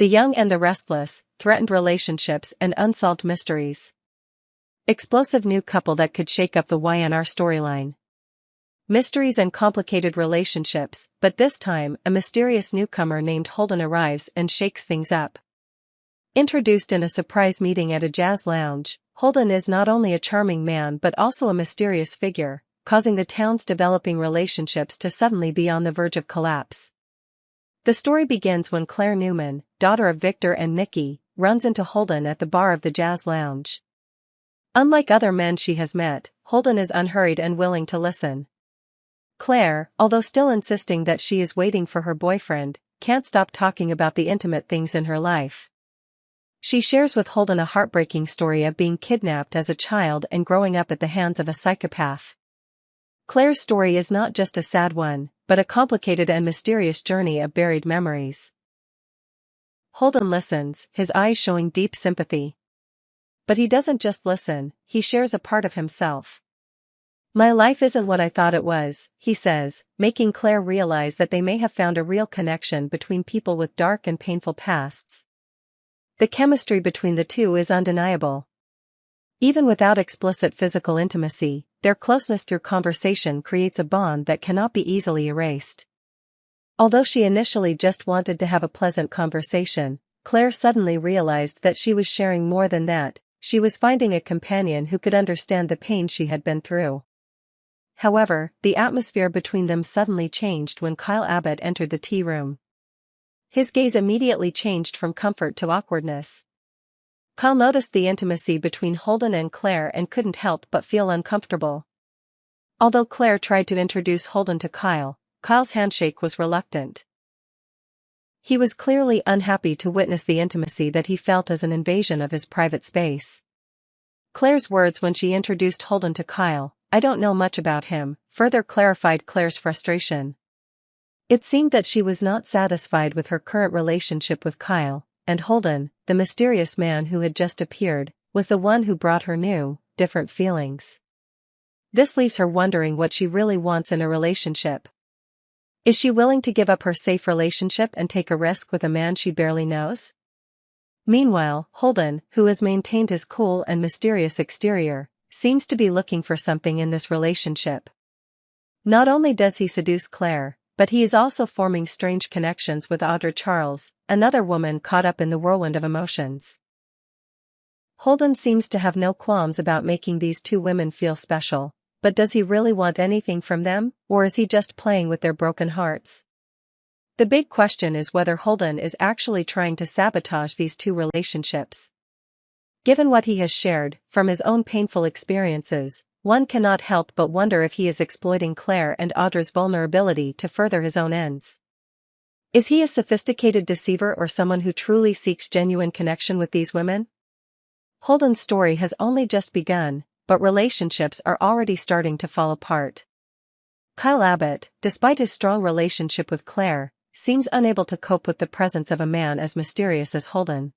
The young and the restless, threatened relationships and unsolved mysteries. Explosive new couple that could shake up the YNR storyline. Mysteries and complicated relationships, but this time a mysterious newcomer named Holden arrives and shakes things up. Introduced in a surprise meeting at a jazz lounge, Holden is not only a charming man but also a mysterious figure, causing the town's developing relationships to suddenly be on the verge of collapse. The story begins when Claire Newman, daughter of Victor and Nikki, runs into Holden at the bar of the jazz lounge. Unlike other men she has met, Holden is unhurried and willing to listen. Claire, although still insisting that she is waiting for her boyfriend, can't stop talking about the intimate things in her life. She shares with Holden a heartbreaking story of being kidnapped as a child and growing up at the hands of a psychopath. Claire's story is not just a sad one, but a complicated and mysterious journey of buried memories. Holden listens, his eyes showing deep sympathy. But he doesn't just listen, he shares a part of himself. "My life isn't what I thought it was," he says, making Claire realize that they may have found a real connection between people with dark and painful pasts. The chemistry between the two is undeniable. Even without explicit physical intimacy, their closeness through conversation creates a bond that cannot be easily erased. Although she initially just wanted to have a pleasant conversation, Claire suddenly realized that she was sharing more than that. She was finding a companion who could understand the pain she had been through. However, the atmosphere between them suddenly changed when Kyle Abbott entered the tea room. His gaze immediately changed from comfort to awkwardness. Kyle noticed the intimacy between Holden and Claire and couldn't help but feel uncomfortable. Although Claire tried to introduce Holden to Kyle, Kyle's handshake was reluctant. He was clearly unhappy to witness the intimacy that he felt as an invasion of his private space. Claire's words when she introduced Holden to Kyle, "I don't know much about him," further clarified Claire's frustration. It seemed that she was not satisfied with her current relationship with Kyle, and Holden, the mysterious man who had just appeared, was the one who brought her new, different feelings. This leaves her wondering what she really wants in a relationship. Is she willing to give up her safe relationship and take a risk with a man she barely knows? Meanwhile, Holden, who has maintained his cool and mysterious exterior, seems to be looking for something in this relationship. Not only does he seduce Claire, but he is also forming strange connections with Audra Charles, another woman caught up in the whirlwind of emotions. Holden seems to have no qualms about making these two women feel special. But does he really want anything from them, or is he just playing with their broken hearts? The big question is whether Holden is actually trying to sabotage these two relationships. Given what he has shared, from his own painful experiences, one cannot help but wonder if he is exploiting Claire and Audra's vulnerability to further his own ends. Is he a sophisticated deceiver or someone who truly seeks genuine connection with these women? Holden's story has only just begun, but relationships are already starting to fall apart. Kyle Abbott, despite his strong relationship with Claire, seems unable to cope with the presence of a man as mysterious as Holden.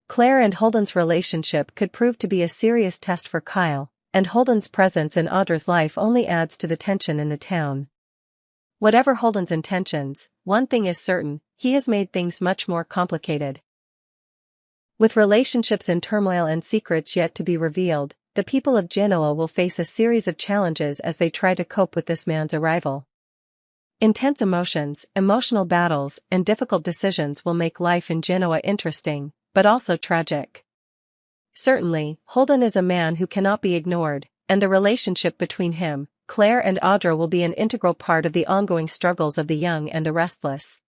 Claire and Holden's relationship could prove to be a serious test for Kyle, and Holden's presence in Audra's life only adds to the tension in the town. Whatever Holden's intentions, one thing is certain, he has made things much more complicated. With relationships in turmoil and secrets yet to be revealed, the people of Genoa will face a series of challenges as they try to cope with this man's arrival. Intense emotions, emotional battles, and difficult decisions will make life in Genoa interesting, but also tragic. Certainly, Holden is a man who cannot be ignored, and the relationship between him, Claire and Audra will be an integral part of the ongoing struggles of the young and the restless.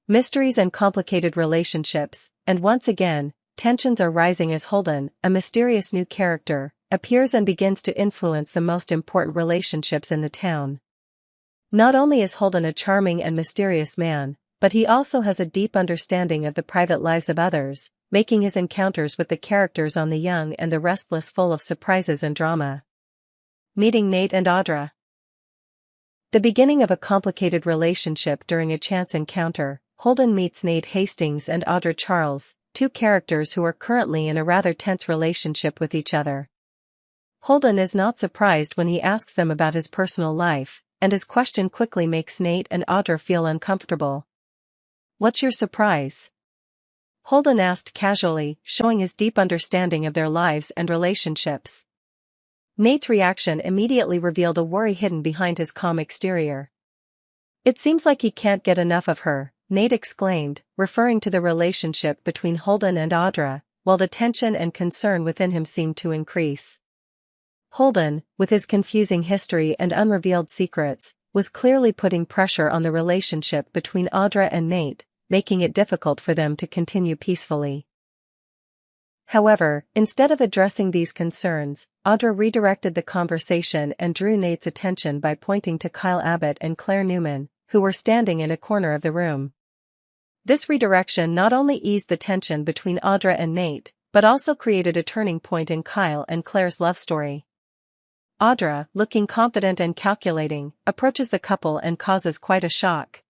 Mysteries and complicated relationships, and once again, tensions are rising as Holden, a mysterious new character, appears and begins to influence the most important relationships in the town. Not only is Holden a charming and mysterious man, but he also has a deep understanding of the private lives of others, making his encounters with the characters on The Young and the Restless full of surprises and drama. Meeting Nate and Audra. The beginning of a complicated relationship during a chance encounter, Holden meets Nate Hastings and Audra Charles, two characters who are currently in a rather tense relationship with each other. Holden is not surprised when he asks them about his personal life, and his question quickly makes Nate and Audra feel uncomfortable. "What's your surprise?" Holden asked casually, showing his deep understanding of their lives and relationships. Nate's reaction immediately revealed a worry hidden behind his calm exterior. "It seems like he can't get enough of her," Nate exclaimed, referring to the relationship between Holden and Audra, while the tension and concern within him seemed to increase. Holden, with his confusing history and unrevealed secrets, was clearly putting pressure on the relationship between Audra and Nate, making it difficult for them to continue peacefully. However, instead of addressing these concerns, Audra redirected the conversation and drew Nate's attention by pointing to Kyle Abbott and Claire Newman, who were standing in a corner of the room. This redirection not only eased the tension between Audra and Nate, but also created a turning point in Kyle and Claire's love story. Audra, looking confident and calculating, approaches the couple and causes quite a shock.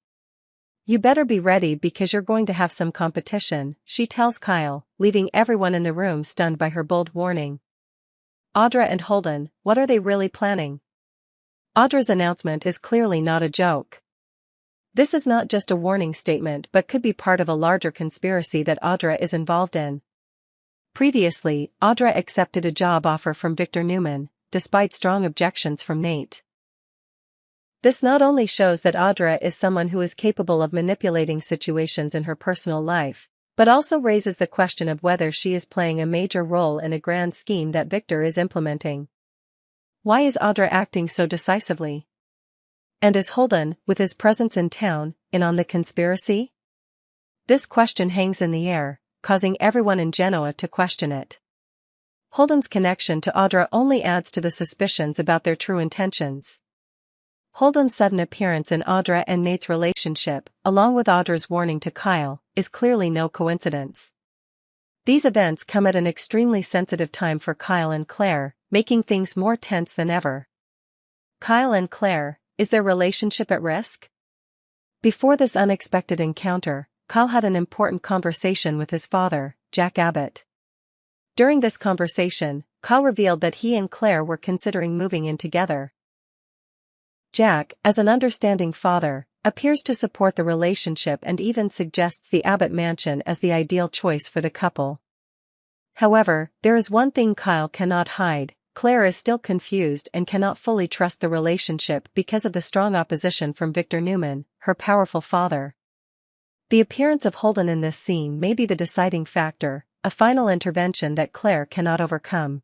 "You better be ready because you're going to have some competition," she tells Kyle, leaving everyone in the room stunned by her bold warning. Audra and Holden, what are they really planning? Audra's announcement is clearly not a joke. This is not just a warning statement but could be part of a larger conspiracy that Audra is involved in. Previously, Audra accepted a job offer from Victor Newman, despite strong objections from Nate. This not only shows that Audra is someone who is capable of manipulating situations in her personal life, but also raises the question of whether she is playing a major role in a grand scheme that Victor is implementing. Why is Audra acting so decisively? And is Holden, with his presence in town, in on the conspiracy? This question hangs in the air, causing everyone in Genoa to question it. Holden's connection to Audra only adds to the suspicions about their true intentions. Holden's sudden appearance in Audra and Nate's relationship, along with Audra's warning to Kyle, is clearly no coincidence. These events come at an extremely sensitive time for Kyle and Claire, making things more tense than ever. Kyle and Claire, is their relationship at risk? Before this unexpected encounter, Kyle had an important conversation with his father, Jack Abbott. During this conversation, Kyle revealed that he and Claire were considering moving in together. Jack, as an understanding father, appears to support the relationship and even suggests the Abbott mansion as the ideal choice for the couple. However, there is one thing Kyle cannot hide: Claire is still confused and cannot fully trust the relationship because of the strong opposition from Victor Newman, her powerful father. The appearance of Holden in this scene may be the deciding factor, a final intervention that Claire cannot overcome.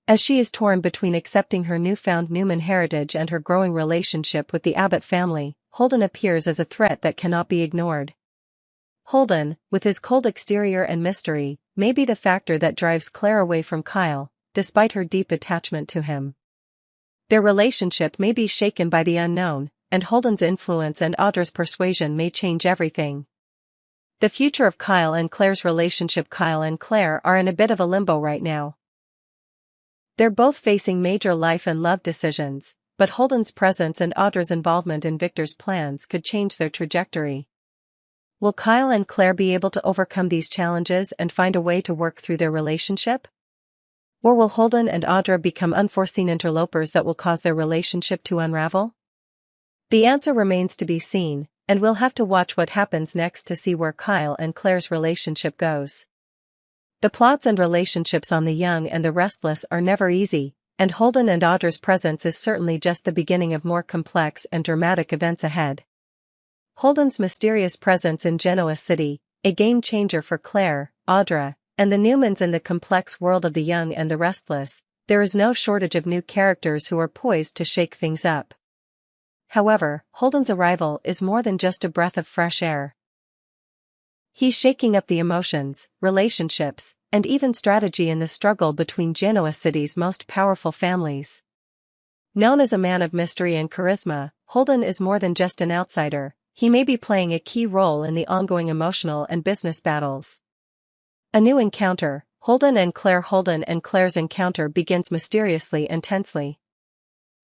As she is torn between accepting her newfound Newman heritage and her growing relationship with the Abbott family, Holden appears as a threat that cannot be ignored. Holden, with his cold exterior and mystery, may be the factor that drives Claire away from Kyle, despite her deep attachment to him. Their relationship may be shaken by the unknown, and Holden's influence and Audra's persuasion may change everything. The future of Kyle and Claire's relationship. Kyle and Claire are in a bit of a limbo right now. They're both facing major life and love decisions, but Holden's presence and Audra's involvement in Victor's plans could change their trajectory. Will Kyle and Claire be able to overcome these challenges and find a way to work through their relationship? Or will Holden and Audra become unforeseen interlopers that will cause their relationship to unravel? The answer remains to be seen, and we'll have to watch what happens next to see where Kyle and Claire's relationship goes. The plots and relationships on The Young and the Restless are never easy, and Holden and Audra's presence is certainly just the beginning of more complex and dramatic events ahead. Holden's mysterious presence in Genoa City, a game-changer for Claire, Audra, and the Newmans in the complex world of The Young and the Restless. There is no shortage of new characters who are poised to shake things up. However, Holden's arrival is more than just a breath of fresh air. He's shaking up the emotions, relationships, and even strategy in the struggle between Genoa City's most powerful families. Known as a man of mystery and charisma, Holden is more than just an outsider. He may be playing a key role in the ongoing emotional and business battles. A new encounter. Holden and Claire's encounter begins mysteriously and tensely.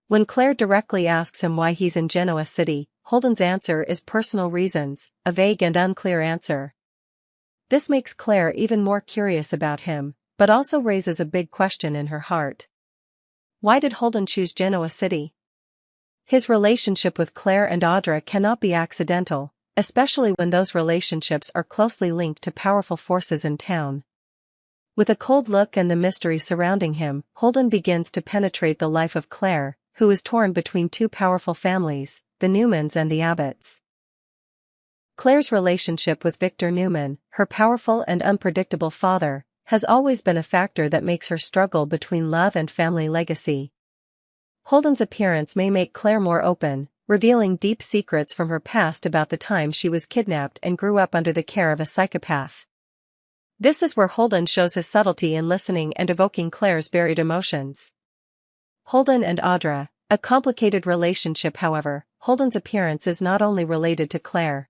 When Claire directly asks him why he's in Genoa City, Holden's answer is personal reasons, a vague and unclear answer. This makes Claire even more curious about him, but also raises a big question in her heart. Why did Holden choose Genoa City? His relationship with Claire and Audra cannot be accidental, especially when those relationships are closely linked to powerful forces in town. With a cold look and the mystery surrounding him, Holden begins to penetrate the life of Clare, who is torn between two powerful families, the Newmans and the Abbotts. Clare's relationship with Victor Newman, her powerful and unpredictable father, has always been a factor that makes her struggle between love and family legacy. Holden's appearance may make Clare more open, revealing deep secrets from her past about the time she was kidnapped and grew up under the care of a psychopath. This is where Holden shows his subtlety in listening and evoking Clare's buried emotions. Holden and Audra, a complicated relationship. However, Holden's appearance is not only related to Clare.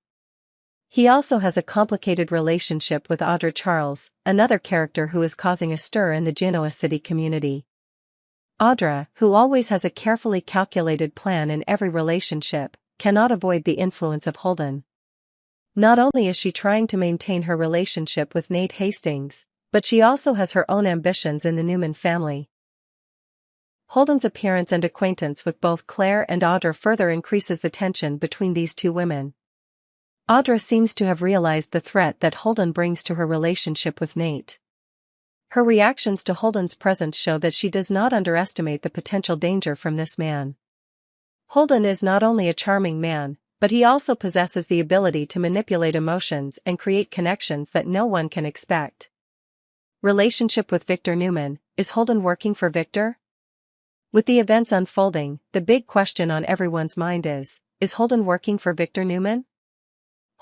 He also has a complicated relationship with Audra Charles, another character who is causing a stir in the Genoa City community. Audra, who always has a carefully calculated plan in every relationship, cannot avoid the influence of Holden. Not only is she trying to maintain her relationship with Nate Hastings, but she also has her own ambitions in the Newman family. Holden's appearance and acquaintance with both Clare and Audra further increases the tension between these two women. Audra seems to have realized the threat that Holden brings to her relationship with Nate. Her reactions to Holden's presence show that she does not underestimate the potential danger from this man. Holden is not only a charming man, but he also possesses the ability to manipulate emotions and create connections that no one can expect. Relationship with Victor Newman, is Holden working for Victor? With the events unfolding, the big question on everyone's mind is Holden working for Victor Newman?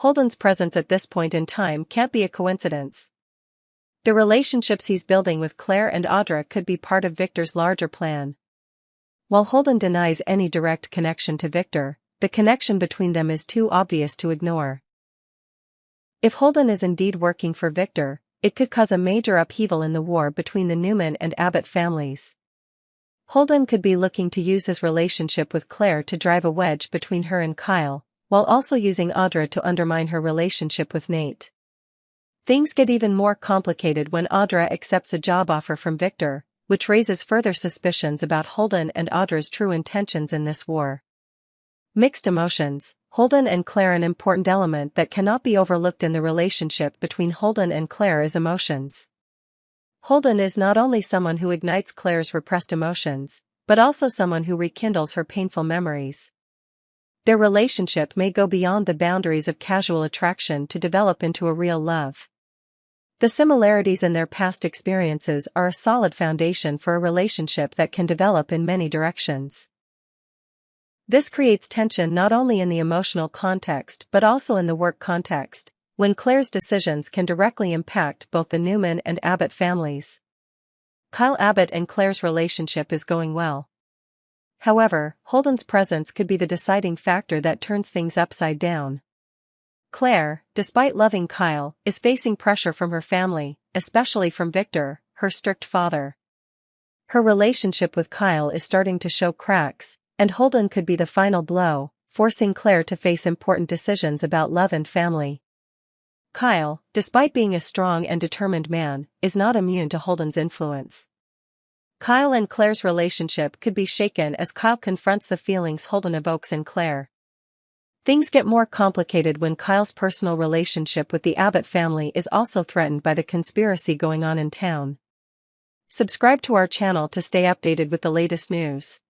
Holden's presence at this point in time can't be a coincidence. The relationships he's building with Clare and Audra could be part of Victor's larger plan. While Holden denies any direct connection to Victor, the connection between them is too obvious to ignore. If Holden is indeed working for Victor, it could cause a major upheaval in the war between the Newman and Abbott families. Holden could be looking to use his relationship with Clare to drive a wedge between her and Kyle, while also using Audra to undermine her relationship with Nate. Things get even more complicated when Audra accepts a job offer from Victor, which raises further suspicions about Holden and Audra's true intentions in this war. Mixed emotions. Holden and Clare. An important element that cannot be overlooked in the relationship between Holden and Clare is emotions. Holden is not only someone who ignites Clare's repressed emotions, but also someone who rekindles her painful memories. Their relationship may go beyond the boundaries of casual attraction to develop into a real love. The similarities in their past experiences are a solid foundation for a relationship that can develop in many directions. This creates tension not only in the emotional context but also in the work context, when Clare's decisions can directly impact both the Newman and Abbott families. Kyle Abbott and Clare's relationship is going well. However, Holden's presence could be the deciding factor that turns things upside down. Clare, despite loving Kyle, is facing pressure from her family, especially from Victor, her strict father. Her relationship with Kyle is starting to show cracks, and Holden could be the final blow, forcing Clare to face important decisions about love and family. Kyle, despite being a strong and determined man, is not immune to Holden's influence. Kyle and Clare's relationship could be shaken as Kyle confronts the feelings Holden evokes in Clare. Things get more complicated when Kyle's personal relationship with the Abbott family is also threatened by the conspiracy going on in town. Subscribe to our channel to stay updated with the latest news.